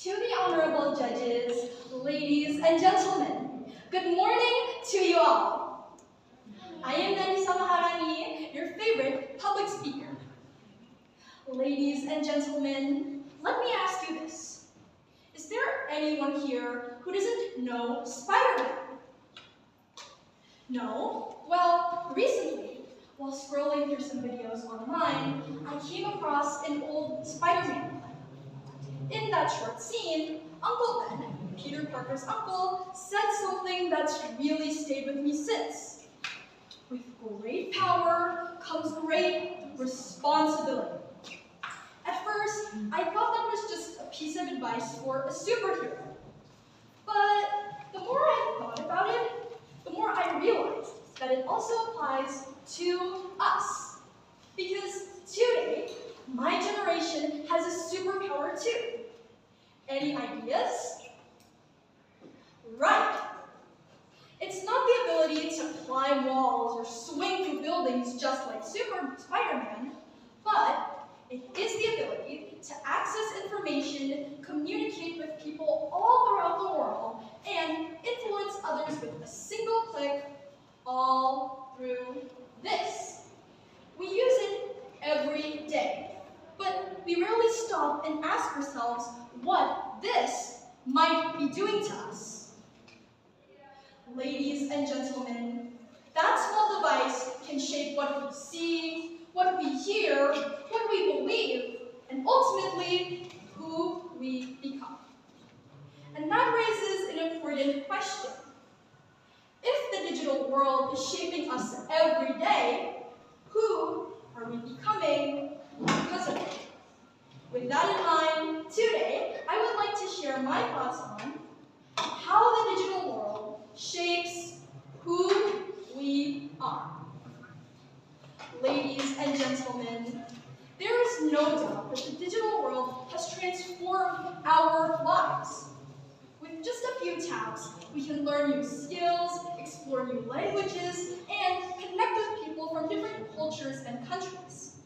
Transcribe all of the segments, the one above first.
To the honorable judges, ladies and gentlemen, good morning to you all. I am Nadisa Maharani, your favorite public speaker. Ladies and gentlemen, let me ask you this. Is there anyone here who doesn't know Spider-Man? No? Well, recently, while scrolling through some videos online, I came across an old Spider-Man clip. In that short scene, Uncle Ben, Peter Parker's uncle, said something that's really stayed with me since. With great power comes great responsibility. At first, I thought that was just a piece of advice for a superhero. But the more I thought about it, the more I realized that it also applies to us. Because today, my generation has a superpower too. Any ideas? Right. It's not the ability to climb walls or swing through buildings just like Spider-Man, but it is the ability to access information, communicate with people all throughout the world, and influence others with a single click, all through this. We use it every day, but we rarely stop and ask ourselves what this might be doing to us. Ladies and gentlemen, that small device can shape what we see, what we hear, what we believe, and ultimately, who we become. And that raises an important question. If the digital world is shaping us every day, who are we becoming because of it? With that in mind, today, I would like to share my thoughts on how the digital world shapes who we are. Ladies and gentlemen, there is no doubt that the digital world has transformed our lives. With just a few taps, we can learn new skills, explore new languages, and connect with people from different cultures and countries.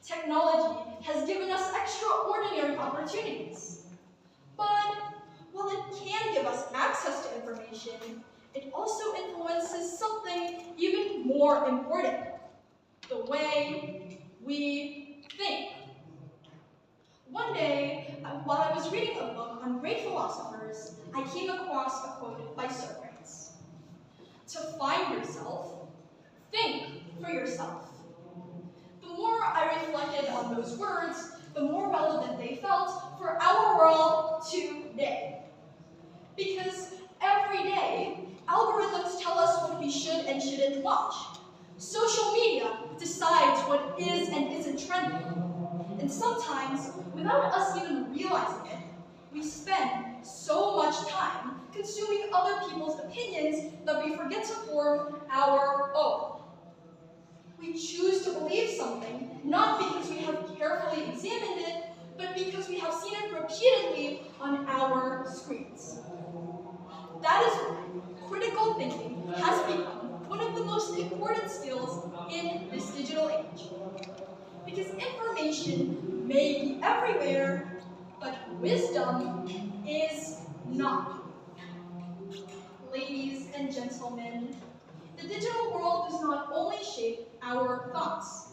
Technology has given us extraordinary opportunities. But while it can give us access to information, it also influences something even more important: the way we think. One day, while I was reading a book on great philosophers, I came across a quote by Socrates. To find yourself, think for yourself. The more I reflected on those words, the more relevant they felt for our world today. Because every day, algorithms tell us what we should and shouldn't watch. Social media decides what is and isn't trending. And sometimes, without us even realizing it, we spend so much time consuming other people's opinions that we forget to form our own. We choose to believe something, not because we have carefully examined it, but because we have seen it repeatedly on our screens. That is why critical thinking has become one of the most important skills in this digital age. Because information may be everywhere, but wisdom is not. Ladies and gentlemen, the digital world does not only shape our thoughts,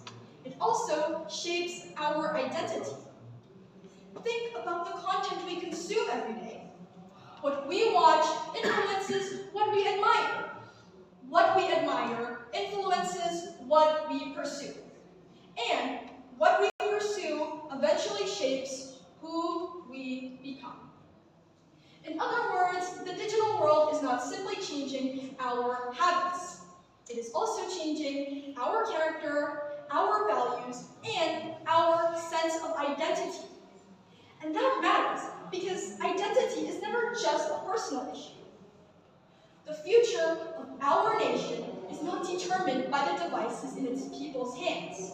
it also shapes our identity. Think about the content we consume every day. What we watch influences what we admire. What we admire influences what we pursue. And what we pursue eventually shapes who we become. In other words, the digital world is not simply changing our habits. It is also changing our character, our values, and our sense of identity. And that matters because identity is never just a personal issue. The future of our nation is not determined by the devices in its people's hands.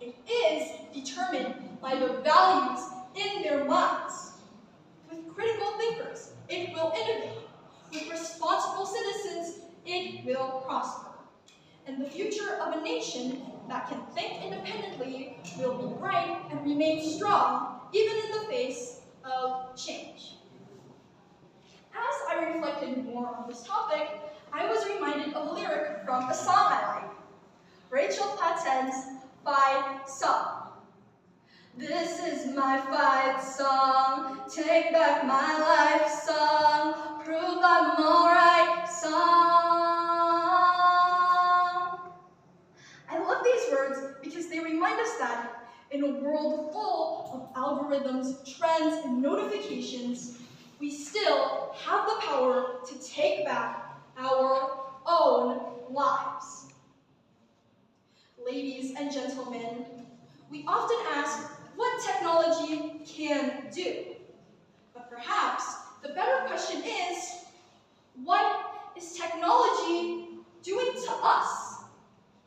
It is determined by the values in their minds. With critical thinkers, it will innovate. With responsible citizens, it will prosper. And the future of a nation that can think independently will be bright and remain strong, even in the face of change. from a song I like, Rachel Patten's Fight Song. This is my fight song, take back my life song, prove I'm alright song. I love these words because they remind us that in a world full of algorithms, trends, and notifications, we still have the power to take back our own lives. Ladies and gentlemen, we often ask what technology can do. But perhaps the better question is, what is technology doing to us?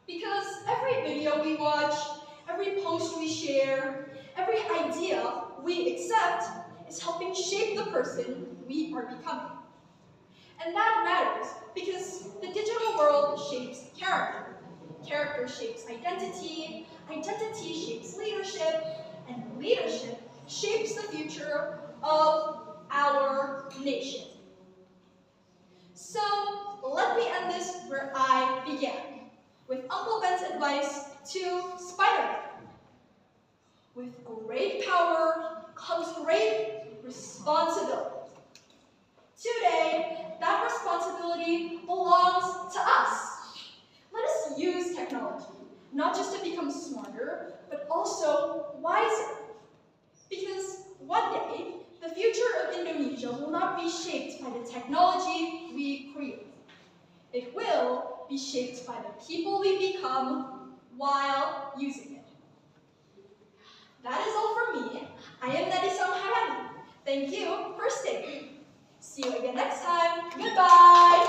Because every video we watch, every post we share, every idea we accept is helping shape the person we are becoming. And that matters because the digital world shapes character. Character shapes identity, identity shapes leadership, and leadership shapes the future of our nation. So let me end this where I began, with Uncle Ben's advice to Spider-Man. With great power comes great responsibility. Today, that responsibility belongs to us. Let us use technology, not just to become smarter, but also wiser. Because one day, the future of Indonesia will not be shaped by the technology we create. It will be shaped by the people we become while using it. That is all from me. I am Nadisa Maharani. Thank you for staying. See you again next time. Goodbye.